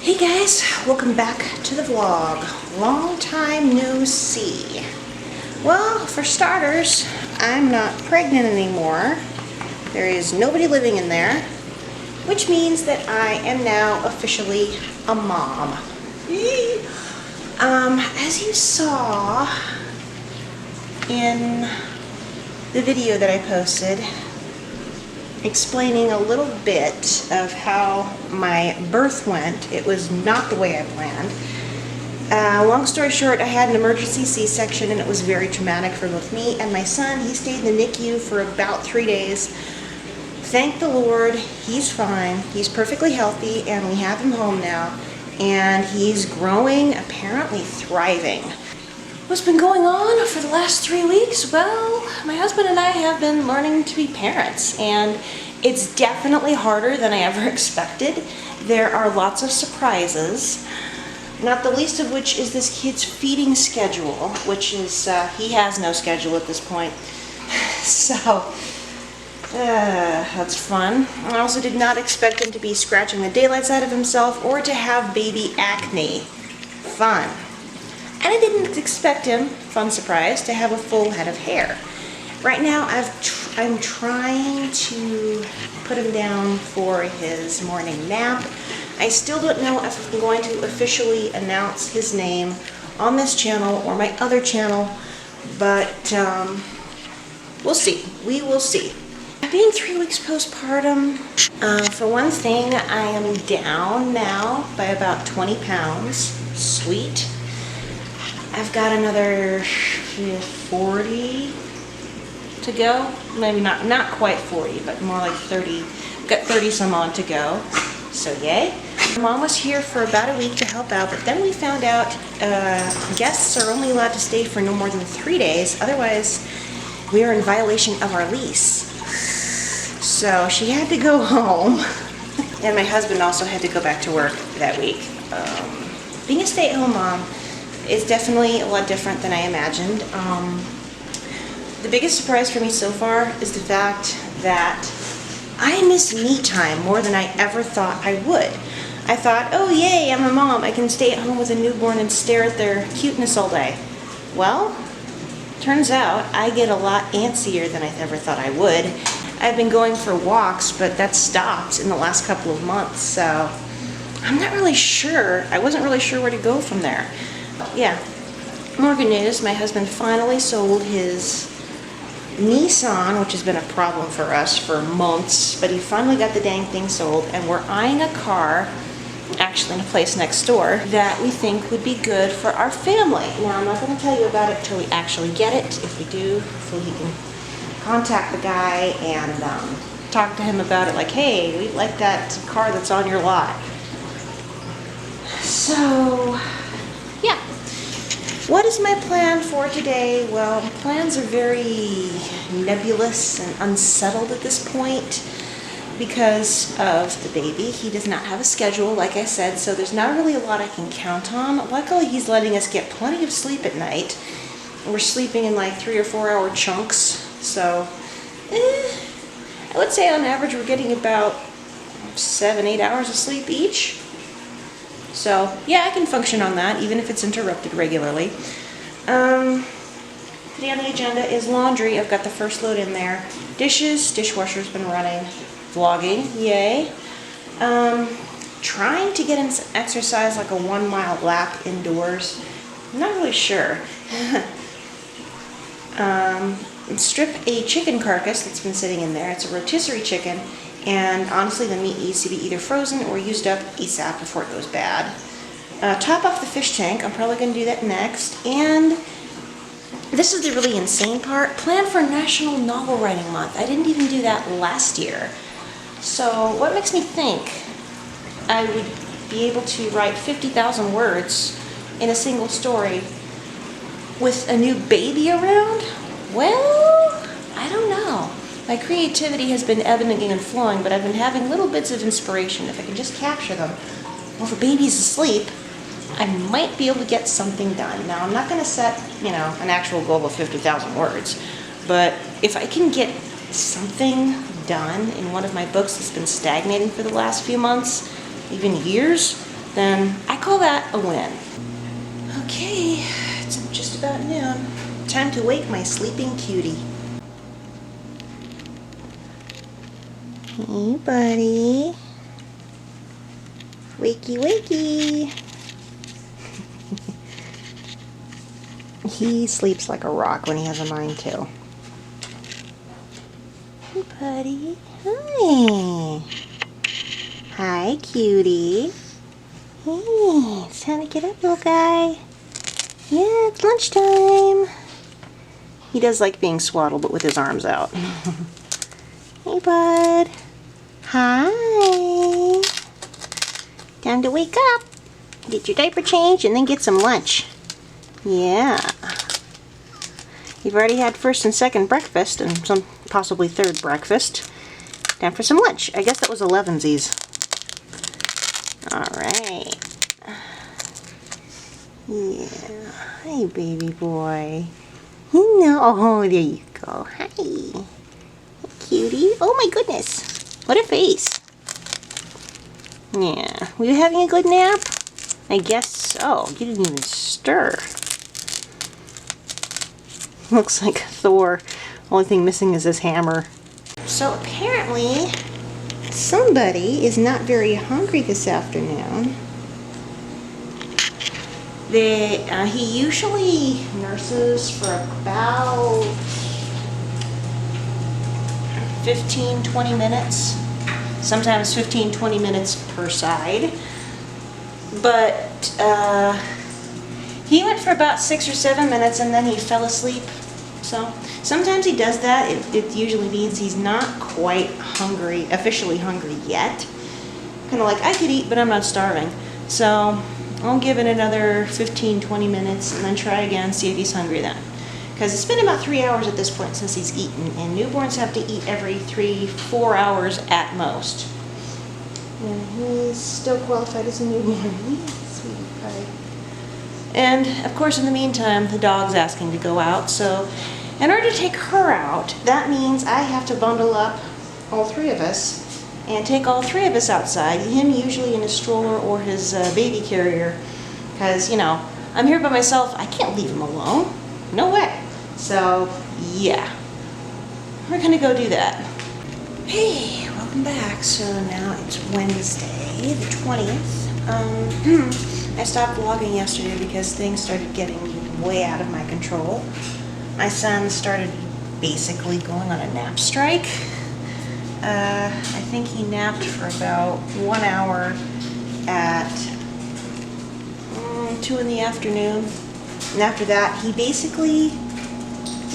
Hey guys, welcome back to the vlog. Long time no see. Well, for starters, I'm not pregnant anymore. There is nobody living in there, which means that I am now officially a mom. As you saw in the video that I posted, explaining a little bit of how my birth went. It was not the way I planned. Long story short, I had an emergency C-section and it was very traumatic for both me and my son. He stayed in the NICU for about 3 days. Thank the Lord, he's fine. He's perfectly healthy and we have him home now. And he's growing, apparently thriving. What's been going on for the last 3 weeks? Well, my husband and I have been learning to be parents, and it's definitely harder than I ever expected. There are lots of surprises, not the least of which is this kid's feeding schedule, which is, he has no schedule at this point. So, that's fun. I also did not expect him to be scratching the daylights out of himself or to have baby acne. Fun. And I didn't expect him, fun surprise, to have a full head of hair. Right now, I'm trying to put him down for his morning nap. I still don't know if I'm going to officially announce his name on this channel or my other channel, but we'll see. We will see. Being 3 weeks postpartum, for one thing, I am down now by about 20 pounds. Sweet. I've got another 40 to go. Maybe not quite 40, but more like 30. I've got 30 some odd to go. So yay. Mom was here for about a week to help out, but then we found out guests are only allowed to stay for no more than 3 days. Otherwise, we are in violation of our lease. So she had to go home. And my husband also had to go back to work that week. Being a stay-at-home mom is definitely a lot different than I imagined. The biggest surprise for me so far is the fact that I miss me time more than I ever thought I would. I thought, oh yay, I'm a mom. I can stay at home with a newborn and stare at their cuteness all day. Well, turns out I get a lot antsier than I ever thought I would. I've been going for walks, but that stopped in the last couple of months, so I'm not really sure. I wasn't really sure where to go from there. Yeah, more good news. My husband finally sold his Nissan, which has been a problem for us for months, but he finally got the dang thing sold, and we're eyeing a car, actually in a place next door, that we think would be good for our family. Now, I'm not going to tell you about it until we actually get it. If we do, hopefully he can contact the guy and talk to him about it, like, hey, we like that car that's on your lot. So, yeah. What is my plan for today? Well, plans are very nebulous and unsettled at this point because of the baby. He does not have a schedule, like I said, so there's not really a lot I can count on. Luckily, he's letting us get plenty of sleep at night. We're sleeping in like 3 or 4 hour chunks, so I would say on average we're getting about 7-8 hours of sleep each. So, yeah, I can function on that, even if it's interrupted regularly. Today on the agenda is laundry. I've got the first load in there. Dishes, dishwasher's been running. Vlogging, yay. Trying to get in some exercise, like a 1 mile lap indoors. I'm not really sure. Strip a chicken carcass that's been sitting in there. It's a rotisserie chicken. And honestly, the meat needs to be either frozen or used up ASAP before it goes bad. Top off the fish tank. I'm probably going to do that next. And this is the really insane part. Plan for National Novel Writing Month. I didn't even do that last year. So what makes me think I would be able to write 50,000 words in a single story with a new baby around? Well, I don't know. My creativity has been ebbing and flowing, but I've been having little bits of inspiration. If I can just capture them while the baby's asleep, I might be able to get something done. Now, I'm not going to set, an actual goal of 50,000 words, but if I can get something done in one of my books that's been stagnating for the last few months, even years, then I call that a win. Okay, it's just about noon. Time to wake my sleeping cutie. Hey, buddy. Wakey, wakey. He sleeps like a rock when he has a mind to. Hey, buddy. Hi. Hi, cutie. Hey, it's time to get up, little guy. Yeah, it's lunchtime. He does like being swaddled, but with his arms out. Hey, bud. Hi. Time to wake up. Get your diaper changed and then get some lunch. Yeah. You've already had first and second breakfast and some possibly third breakfast. Time for some lunch. I guess that was 11sies. Alright. Yeah. Hi, baby boy. Oh, there you go. Hi. Cutie. Oh my goodness. What a face. Yeah. Were you having a good nap? I guess so. You didn't even stir. Looks like Thor. Only thing missing is his hammer. So apparently somebody is not very hungry this afternoon. He usually nurses for about 15-20 minutes. Sometimes 15-20 minutes per side. But he went for about 6 or 7 minutes and then he fell asleep. So sometimes he does that. It usually means he's not quite hungry, officially hungry yet. Kind of like, I could eat, but I'm not starving. So I'll give it another 15-20 minutes and then try again, see if he's hungry then. Because it's been about 3 hours at this point since he's eaten, and newborns have to eat every 3-4 hours at most. And he's still qualified as a newborn. Yes, sweetie pie. And of course, in the meantime, the dog's asking to go out. So in order to take her out, that means I have to bundle up all 3 of us and take all 3 of us outside. Him usually in his stroller or his baby carrier, because, you know, I'm here by myself. I can't leave him alone. No way. So yeah, we're gonna go do that. Hey, welcome back. So now it's Wednesday, the 20th. I stopped vlogging yesterday because things started getting way out of my control. My son started basically going on a nap strike. I think he napped for about 1 hour at 2 in the afternoon. And after that, he basically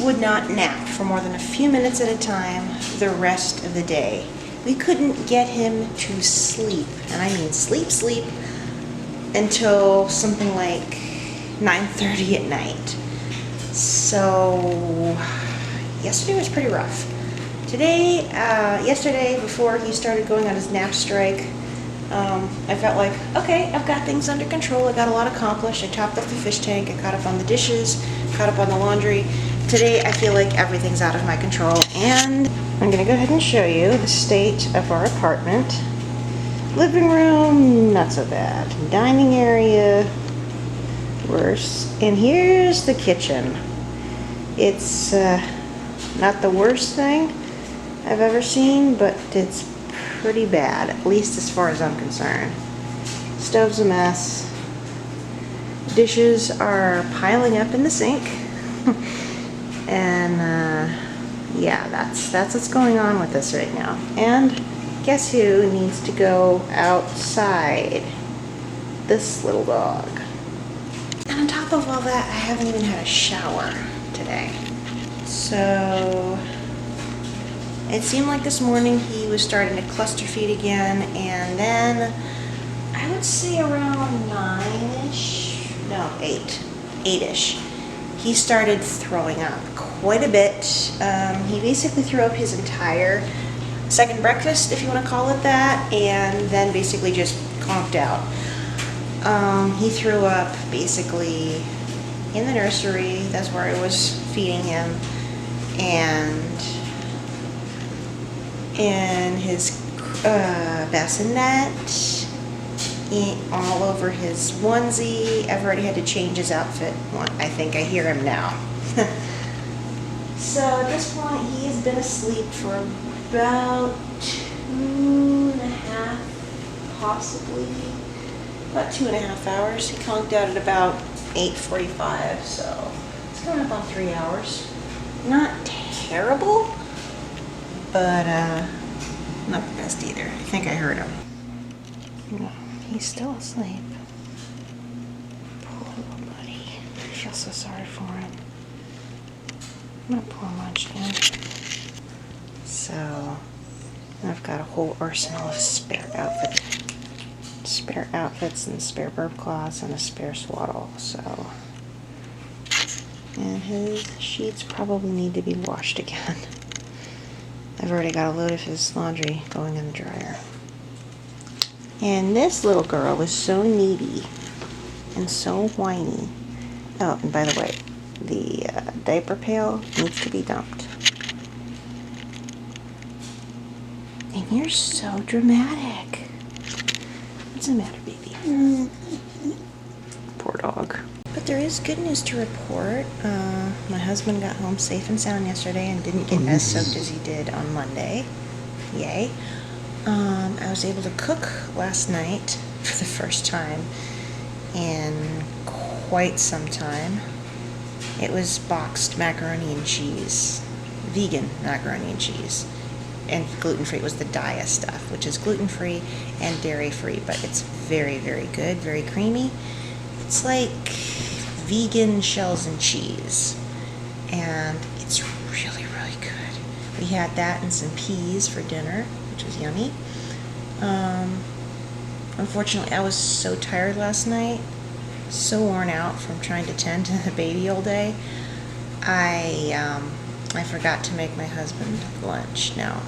would not nap for more than a few minutes at a time the rest of the day. We couldn't get him to sleep, and I mean sleep, until something like 9:30 at night. So yesterday was pretty rough. Yesterday, before he started going on his nap strike, I felt like, okay, I've got things under control. I got a lot accomplished. I topped off the fish tank. I caught up on the dishes, caught up on the laundry. Today, I feel like everything's out of my control, and I'm gonna go ahead and show you the state of our apartment. Living room, not so bad. Dining area, worse. And here's the kitchen. It's not the worst thing I've ever seen, but it's pretty bad, at least as far as I'm concerned. Stove's a mess. Dishes are piling up in the sink. And yeah, that's what's going on with us right now. And guess who needs to go outside? This little dog. And on top of all that, I haven't even had a shower today. So it seemed like this morning he was starting to cluster feed again, and then I would say around 9-ish, no, 8-ish, he started throwing up quite a bit. He basically threw up his entire second breakfast, if you want to call it that, and then basically just conked out. He threw up basically in the nursery. That's where I was feeding him, and in his bassinet, all over his onesie. I've already had to change his outfit. I think I hear him now. So at this point, he has been asleep for about 2.5, possibly about 2.5 hours. He conked out at about 8:45, so it's coming up on 3 hours. Not terrible, but not the best either. I think I heard him. No, he's still asleep. Poor little buddy. I feel so sorry for him. I'm gonna pour lunch in. So I've got a whole arsenal of spare outfits and spare burp cloths and a spare swaddle. So, and his sheets probably need to be washed again. I've already got a load of his laundry going in the dryer. And this little girl is so needy and so whiny. Oh, and by the way, the diaper pail needs to be dumped. And you're so dramatic. What's the matter, baby? Poor dog. But there is good news to report. My husband got home safe and sound yesterday and didn't get as soaked as he did on Monday. Yay. I was able to cook last night for the first time in quite some time. It was boxed macaroni and cheese, vegan macaroni and cheese, and gluten-free. It was the Daya stuff, which is gluten-free and dairy-free, but it's very, very good, very creamy. It's like vegan shells and cheese, and it's really, really good. We had that and some peas for dinner, which was yummy. Unfortunately, I was so tired last night, so worn out from trying to tend to the baby all day. I forgot to make my husband lunch. Now,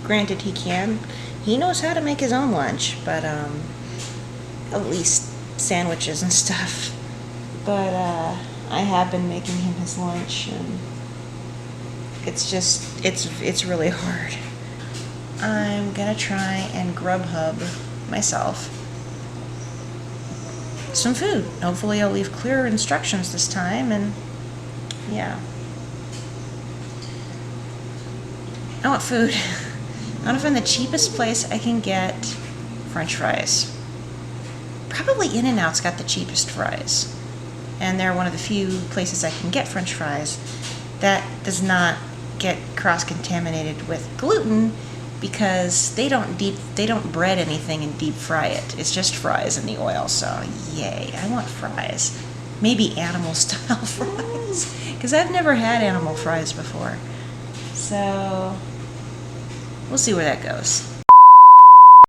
granted, he knows how to make his own lunch, but at least sandwiches and stuff. But I have been making him his lunch, and it's really hard. I'm gonna try and Grubhub myself some food. Hopefully I'll leave clearer instructions this time, and yeah. I want food. I want to find the cheapest place I can get French fries. Probably In-N-Out's got the cheapest fries. And they're one of the few places I can get French fries that does not get cross-contaminated with gluten, because they don't bread anything and deep fry it. It's just fries in the oil, so yay, I want fries. Maybe animal style fries, because I've never had animal fries before. So we'll see where that goes.